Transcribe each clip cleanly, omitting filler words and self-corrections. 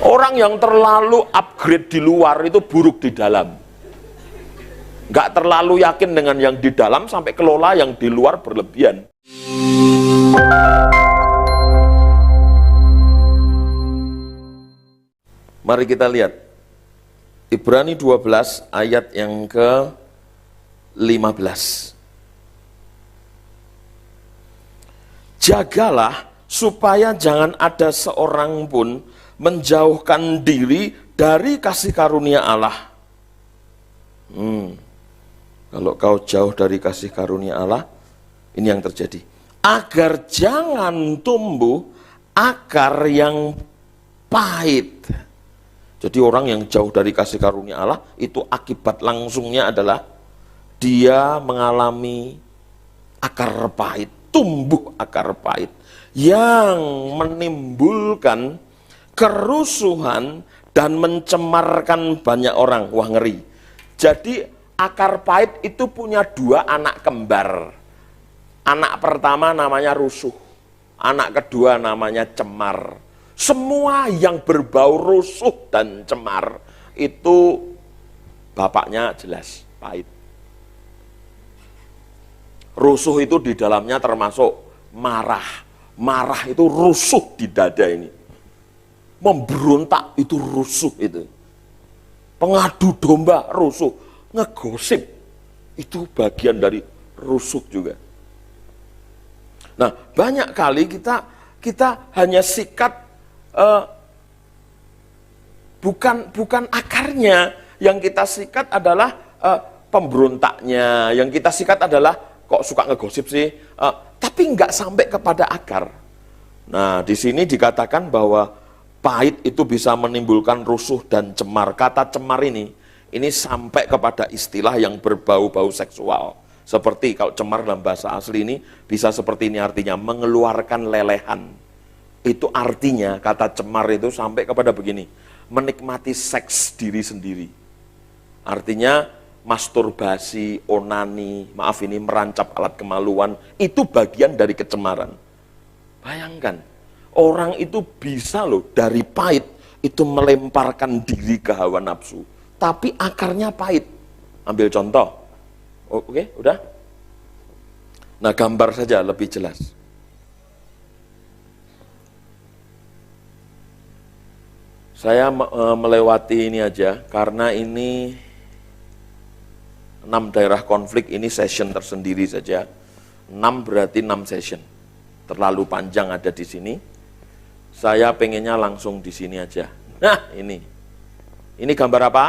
Orang yang terlalu upgrade di luar itu buruk di dalam. Nggak terlalu yakin dengan yang di dalam sampai kelola yang di luar berlebihan. Mari kita lihat Ibrani 12 ayat yang ke-15. Jagalah supaya jangan ada seorang pun menjauhkan diri dari kasih karunia Allah. Kalau kau jauh dari kasih karunia Allah, ini yang terjadi. Agar jangan tumbuh akar yang pahit. Jadi orang yang jauh dari kasih karunia Allah, itu akibat langsungnya adalah dia mengalami akar pahit, tumbuh akar pahit, yang menimbulkan kerusuhan dan mencemarkan banyak orang. Wah, ngeri. Jadi akar pahit itu punya dua anak kembar. Anak pertama namanya rusuh, anak kedua namanya cemar. Semua yang berbau rusuh dan cemar itu bapaknya jelas pahit. Rusuh itu di dalamnya termasuk marah. Marah itu rusuh di dada ini. Memberontak itu rusuh itu. Pengadu domba rusuh. Ngegosip itu bagian dari rusuh juga. Nah, banyak kali kita hanya sikat bukan akarnya. Yang kita sikat adalah pemberontaknya. Yang kita sikat adalah kok suka ngegosip sih, tapi nggak sampai kepada akar. Nah, di sini dikatakan bahwa pahit itu bisa menimbulkan rusuh dan cemar. Kata cemar ini sampai kepada istilah yang berbau-bau seksual. Seperti kalau cemar dalam bahasa asli ini bisa seperti ini artinya, mengeluarkan lelehan. Itu artinya kata cemar itu sampai kepada begini, menikmati seks diri sendiri. Artinya masturbasi, onani, maaf ini merancap alat kemaluan, itu bagian dari kecemaran. Bayangkan, orang itu bisa loh dari pahit itu melemparkan diri ke hawa nafsu, tapi akarnya pahit. Ambil contoh, oke, udah? Nah, gambar saja lebih jelas. Saya melewati ini aja, karena ini 6 daerah konflik, ini session tersendiri saja. 6 berarti 6 session. Terlalu panjang ada di sini. Saya pengennya langsung di sini aja. Nah, ini. Ini gambar apa?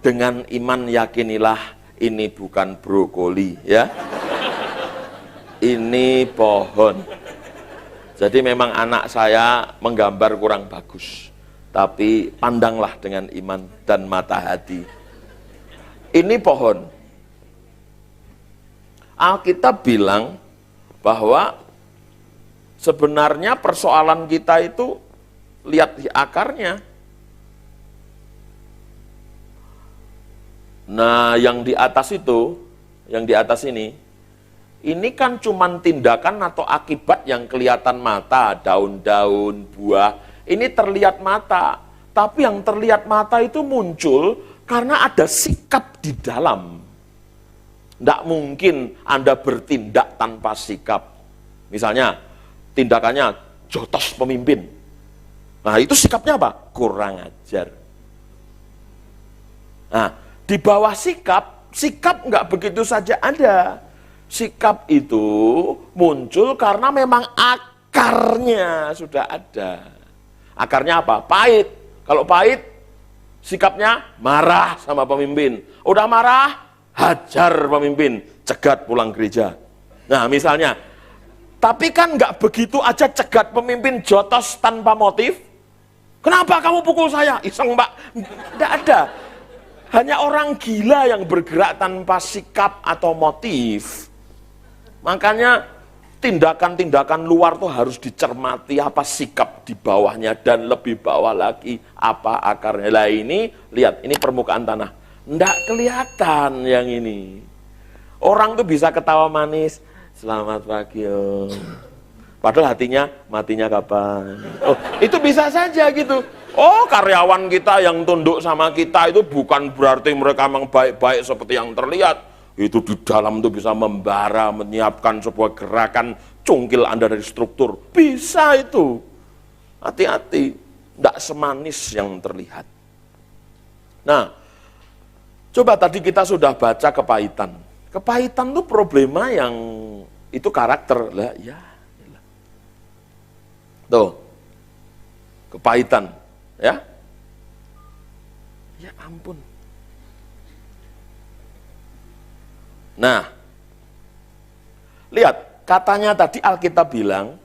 Dengan iman yakinilah ini bukan brokoli, ya. Ini pohon. Jadi memang anak saya menggambar kurang bagus. Tapi pandanglah dengan iman dan mata hati. Ini pohon. Alkitab bilang bahwa sebenarnya persoalan kita itu lihat di akarnya. Nah, yang di atas itu, yang di atas ini kan cuman tindakan atau akibat yang kelihatan mata, daun-daun, buah, ini terlihat mata. Tapi yang terlihat mata itu muncul karena ada sikap di dalam. Tidak mungkin Anda bertindak tanpa sikap. Misalnya, tindakannya jotos pemimpin. Nah, itu sikapnya apa? Kurang ajar. Nah, di bawah sikap nggak begitu saja ada. Sikap itu muncul karena memang akarnya sudah ada. Akarnya apa? Pahit. Kalau pahit, sikapnya marah sama pemimpin. Udah marah, hajar pemimpin, cegat pulang gereja. Nah, misalnya, tapi kan nggak begitu aja cegat pemimpin jotos tanpa motif. Kenapa kamu pukul saya? Iseng, Mbak. Nggak ada. Hanya orang gila yang bergerak tanpa sikap atau motif. Makanya tindakan-tindakan luar tuh harus dicermati apa sikap di bawahnya, dan lebih bawah lagi apa akarnya. Lah ini, lihat, ini permukaan tanah. Nggak kelihatan yang ini. Orang tuh bisa ketawa manis, selamat pagi om. Padahal hatinya, matinya kapan? Oh, itu bisa saja gitu. Oh, karyawan kita yang tunduk sama kita itu bukan berarti mereka memang baik-baik seperti yang terlihat. Itu di dalam itu bisa membara, menyiapkan sebuah gerakan cungkil Anda dari struktur. Bisa itu. Hati-hati, tidak semanis yang terlihat. Nah, coba tadi kita sudah baca kepahitan. Kepahitan itu problema yang itu karakter lah, ya. Tuh, kepahitan. Ya, ya ampun. Nah, lihat, katanya tadi Alkitab bilang,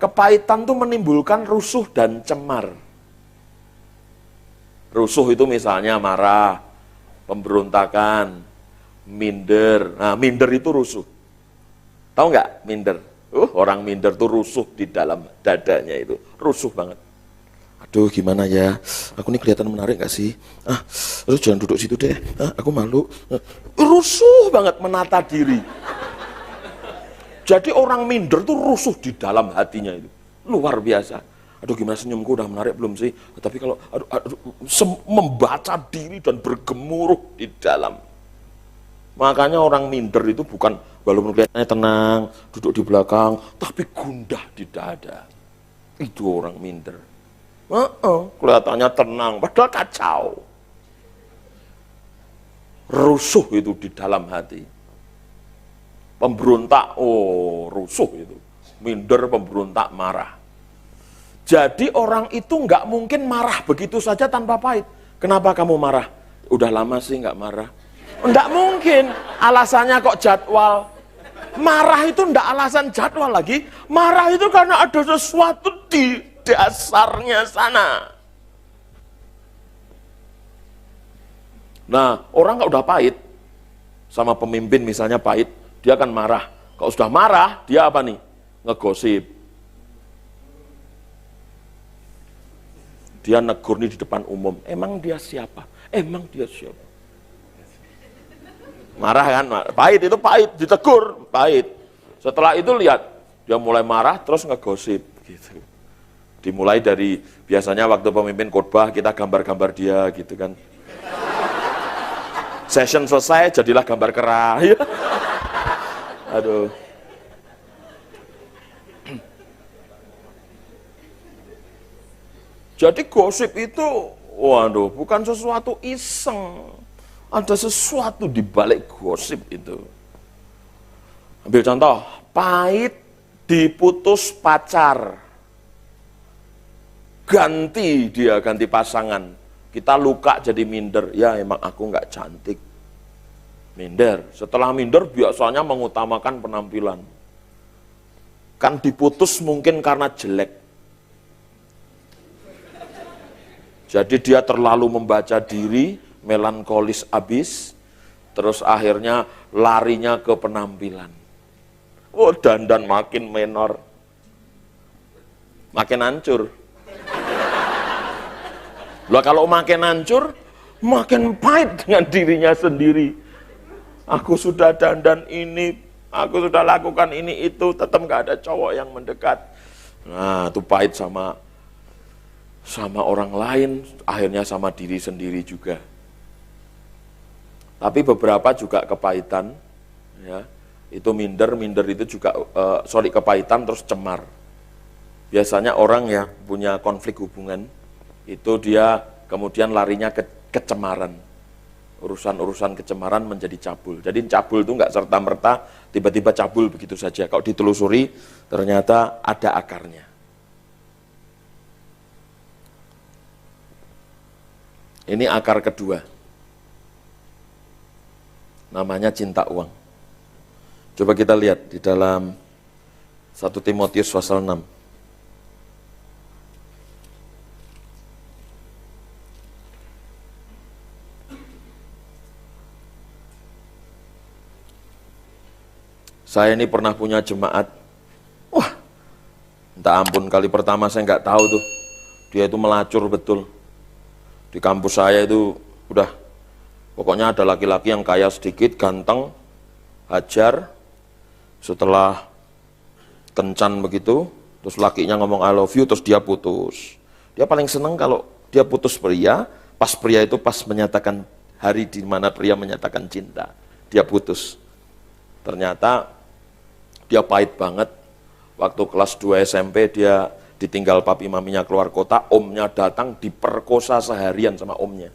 kepahitan itu menimbulkan rusuh dan cemar. Rusuh itu misalnya marah, pemberontakan, minder. Nah, minder itu rusuh. Tahu nggak minder? Orang minder tuh rusuh di dalam dadanya itu. Rusuh banget. Aduh gimana ya, aku ini kelihatan menarik gak sih? Aduh jangan duduk situ deh, aku malu. Rusuh banget menata diri. Jadi orang minder tuh rusuh di dalam hatinya itu. Luar biasa. Aduh gimana senyumku udah menarik belum sih? Tapi kalau membaca diri dan bergemuruh di dalam. Makanya orang minder itu bukan walaupun kelihatannya tenang, duduk di belakang, tapi gundah di dada. Itu orang minder. Kelihatannya tenang, padahal kacau. Rusuh itu di dalam hati. Pemberontak, rusuh itu. Minder, pemberontak, marah. Jadi orang itu nggak mungkin marah begitu saja tanpa pahit. Kenapa kamu marah? Udah lama sih nggak marah. Nggak mungkin, alasannya kok jadwal. Marah itu nggak alasan jadwal lagi. Marah itu karena ada sesuatu di dasarnya sana. Nah, orang kalau udah pahit, sama pemimpin misalnya pahit, dia akan marah. Kalau sudah marah, dia apa nih? Ngegosip. Dia negur nih di depan umum. Emang dia siapa? Emang dia siapa? Marah kan? Pahit itu pahit, ditegur, pahit. Setelah itu lihat, dia mulai marah, terus ngegosip. Gitu. Dimulai dari, biasanya waktu pemimpin khotbah, kita gambar-gambar dia gitu kan. Session selesai, jadilah gambar kera. Aduh. Jadi gosip itu, waduh, bukan sesuatu iseng. Ada sesuatu di balik gosip itu. Ambil contoh, pahit diputus pacar. Ganti pasangan. Kita luka jadi minder. Ya emang aku nggak cantik. Minder. Setelah minder biasanya mengutamakan penampilan. Kan diputus mungkin karena jelek. Jadi dia terlalu membaca diri, melankolis abis, terus akhirnya larinya ke penampilan. Dandan makin menor. Makin hancur. Loh kalau makin hancur, makin pahit dengan dirinya sendiri. Aku sudah dandan ini, aku sudah lakukan ini itu, tetap gak ada cowok yang mendekat. Nah itu pahit sama orang lain, akhirnya sama diri sendiri juga. Tapi beberapa juga kepahitan, ya, itu minder itu juga, kepahitan terus cemar. Biasanya orang yang punya konflik hubungan, itu dia kemudian larinya ke kecemaran. Urusan-urusan kecemaran menjadi cabul. Jadi cabul itu nggak serta-merta tiba-tiba cabul begitu saja. Kalau ditelusuri ternyata ada akarnya. Ini akar kedua. Namanya cinta uang. Coba kita lihat di dalam 1 Timotius pasal 6. Saya ini pernah punya jemaat, wah, minta ampun, kali pertama saya nggak tahu tuh, dia itu melacur betul. Di kampus saya itu udah, pokoknya ada laki-laki yang kaya sedikit, ganteng, hajar, setelah kencan begitu, terus lakinya ngomong I love you, terus dia putus. Dia paling senang kalau dia putus pria, pas pria itu pas menyatakan hari di mana pria menyatakan cinta, dia putus. Ternyata dia pahit banget. Waktu kelas 2 SMP dia ditinggal papi maminya keluar kota, omnya datang diperkosa seharian sama omnya.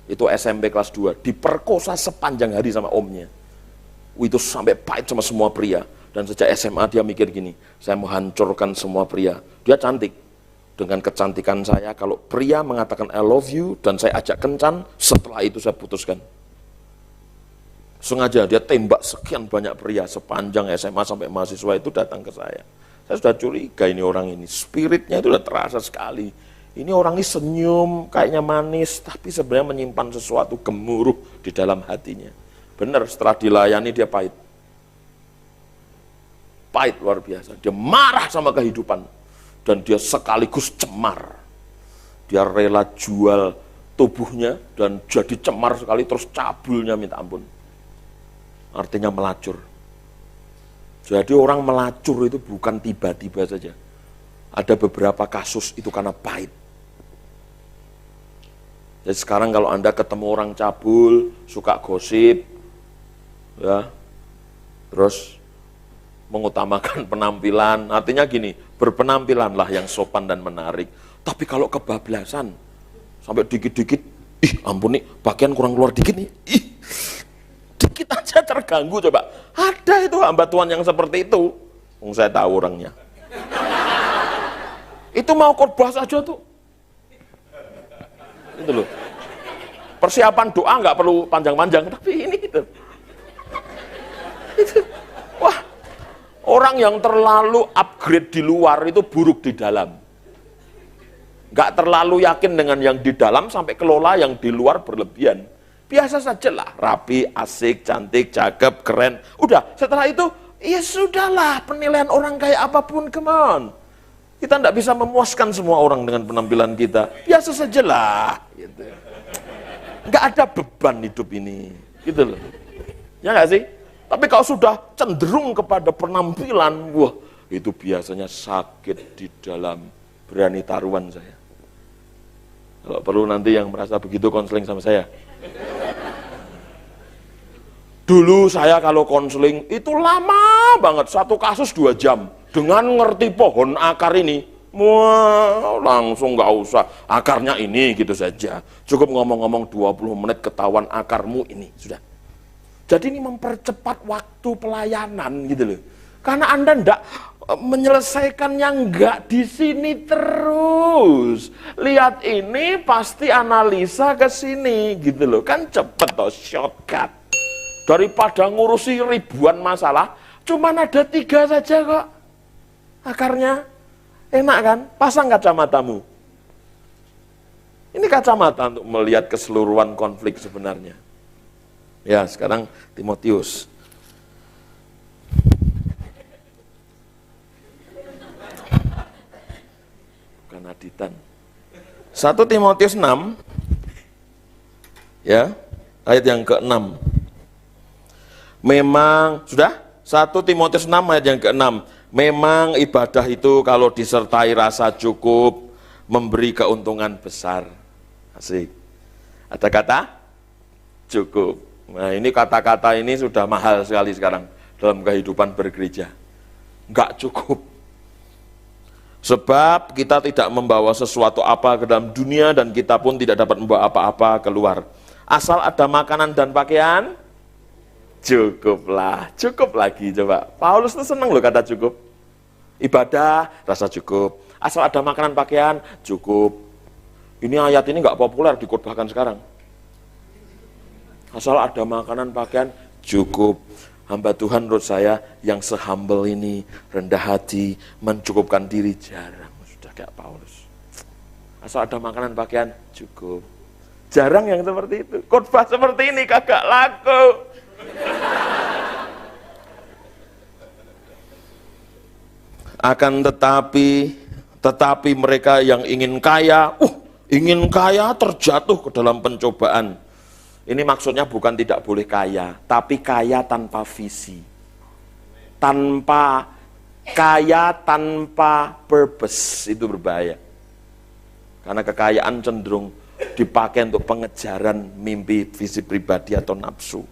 Itu SMP kelas 2, diperkosa sepanjang hari sama omnya. Itu sampai pahit sama semua pria. Dan sejak SMA dia mikir gini, saya mau hancurkan semua pria. Dia cantik. Dengan kecantikan saya, kalau pria mengatakan I love you dan saya ajak kencan, setelah itu saya putuskan. Sengaja dia tembak sekian banyak pria sepanjang SMA sampai mahasiswa itu datang ke saya. Saya sudah curiga ini orang ini, spiritnya itu sudah terasa sekali. Ini orang ini senyum, kayaknya manis, tapi sebenarnya menyimpan sesuatu gemuruh di dalam hatinya. Benar, setelah dilayani dia pahit. Pahit luar biasa, dia marah sama kehidupan. Dan dia sekaligus cemar. Dia rela jual tubuhnya dan jadi cemar sekali, terus cabulnya minta ampun. Artinya melacur. Jadi orang melacur itu bukan tiba-tiba saja. Ada beberapa kasus itu karena pahit. Jadi sekarang kalau Anda ketemu orang cabul, suka gosip, ya, terus mengutamakan penampilan, artinya gini, berpenampilanlah yang sopan dan menarik. Tapi kalau kebablasan, sampai dikit-dikit, ih ampun nih, bagian kurang keluar dikit nih, ih, dikit aja terganggu coba. Ada itu hamba Tuhan yang seperti itu. Saya tahu orangnya. Itu mau khotbah saja tuh. Itu loh. Persiapan doa nggak perlu panjang-panjang, tapi ini itu. Wah, orang yang terlalu upgrade di luar itu buruk di dalam. Nggak terlalu yakin dengan yang di dalam sampai kelola yang di luar berlebihan. Biasa saja lah, rapi, asik, cantik, cakep, keren. Udah, setelah itu, ya sudahlah, penilaian orang kayak apapun, come on. Kita tidak bisa memuaskan semua orang dengan penampilan kita. Biasa saja lah. Gitu. Nggak ada beban hidup ini. Gitu loh. Ya nggak sih? Tapi kalau sudah cenderung kepada penampilan, wah, itu biasanya sakit di dalam, berani taruhan saya. Kalau perlu nanti yang merasa begitu konseling sama saya. Dulu saya kalau konseling itu lama banget, satu kasus 2 jam. Dengan ngerti pohon akar ini, wah langsung nggak usah, akarnya ini gitu saja. Cukup ngomong-ngomong 20 menit ketahuan akarmu ini, sudah. Jadi ini mempercepat waktu pelayanan gitu loh. Karena Anda ndak menyelesaikannya nggak di sini terus. Lihat ini pasti analisa ke sini gitu loh. Kan cepet toh, shortcut. Daripada ngurusi ribuan masalah, cuman ada 3 saja kok. Akarnya enak kan? Pasang kacamatamu. Ini kacamata untuk melihat keseluruhan konflik sebenarnya. Ya, sekarang Timotius. Bukan Aditan. 1 Timotius 6. Ya, ayat yang ke-6. Memang, sudah? 1 Timotius 6 ayat yang ke-6. Memang ibadah itu kalau disertai rasa cukup, memberi keuntungan besar. Asik. Ada kata? Cukup. Nah ini kata-kata ini sudah mahal sekali sekarang dalam kehidupan bergereja. Enggak cukup. Sebab kita tidak membawa sesuatu apa ke dalam dunia dan kita pun tidak dapat membawa apa-apa keluar. Asal ada makanan dan pakaian, cukuplah. Cukup lagi coba. Paulus itu senang loh kata cukup. Ibadah, rasa cukup. Asal ada makanan pakaian, cukup. Ini ayat ini nggak populer dikhotbahkan sekarang. Asal ada makanan pakaian, cukup. Hamba Tuhan menurut saya yang se-humble ini, rendah hati, mencukupkan diri jarang. Sudah kayak Paulus. Asal ada makanan pakaian, cukup. Jarang yang seperti itu. Khotbah seperti ini kagak laku. Akan tetapi mereka yang ingin kaya terjatuh ke dalam pencobaan. Ini maksudnya bukan tidak boleh kaya, tapi kaya tanpa visi. Kaya tanpa purpose, itu berbahaya. Karena kekayaan cenderung dipakai untuk pengejaran mimpi, visi pribadi atau nafsu.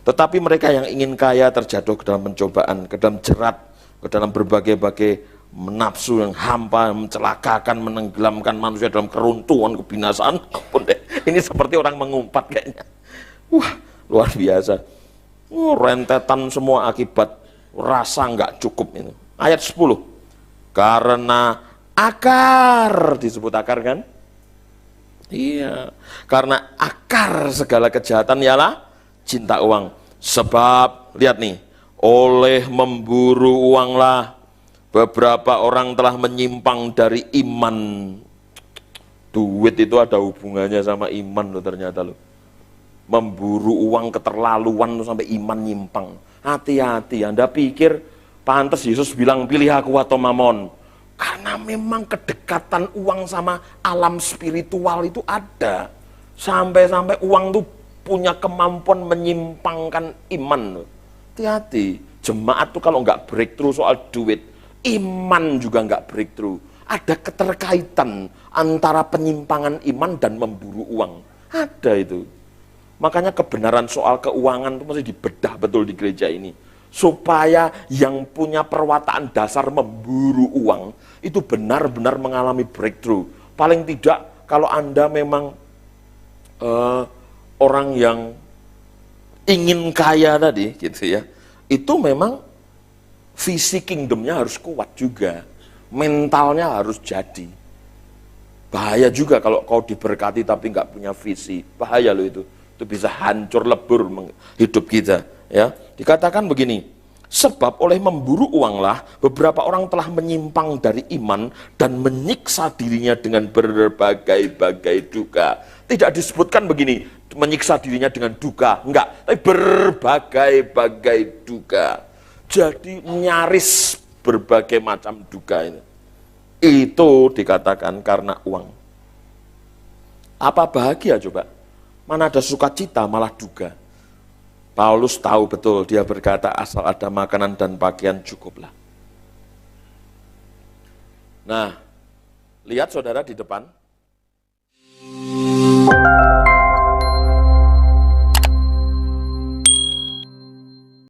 Tetapi mereka yang ingin kaya terjatuh ke dalam pencobaan, ke dalam jerat, ke dalam berbagai-bagai nafsu yang hampa, mencelakakan, menenggelamkan manusia dalam keruntuhan, kebinasaan. Ampun deh, ini seperti orang mengumpat kayaknya. Wah, luar biasa. Rentetan semua akibat rasa nggak cukup itu. Ayat 10. Karena akar, disebut akar kan? Iya, karena akar segala kejahatan ialah cinta uang. Sebab, lihat nih, oleh memburu uanglah beberapa orang telah menyimpang dari iman. Duit itu ada hubungannya sama iman loh ternyata loh. Memburu uang keterlaluan sampai iman nyimpang. Hati-hati, Anda pikir pantas Yesus bilang pilih aku atau mamon? Karena memang kedekatan uang sama alam spiritual itu ada. Sampai-sampai uang itu punya kemampuan menyimpangkan iman. Hati-hati, jemaat tuh kalau nggak breakthrough soal duit, iman juga nggak breakthrough. Ada keterkaitan antara penyimpangan iman dan memburu uang. Ada itu. Makanya kebenaran soal keuangan itu mesti dibedah betul di gereja ini. Supaya yang punya perwataan dasar memburu uang, itu benar-benar mengalami breakthrough. Paling tidak, kalau Anda memang orang yang ingin kaya tadi, gitu ya, itu memang visi kingdomnya harus kuat juga. Mentalnya harus jadi. Bahaya juga kalau kau diberkati tapi nggak punya visi. Bahaya loh itu. Itu bisa hancur lebur hidup kita, ya. Dikatakan begini, sebab oleh memburu uanglah beberapa orang telah menyimpang dari iman dan menyiksa dirinya dengan berbagai-bagai duka. Tidak disebutkan begini, menyiksa dirinya dengan duka, enggak, tapi berbagai-bagai duka. Jadi nyaris berbagai macam duka ini. Itu dikatakan karena uang. Apa bahagia coba? Mana ada sukacita, malah duka. Paulus tahu betul, dia berkata asal ada makanan dan pakaian cukuplah. Nah, lihat saudara di depan.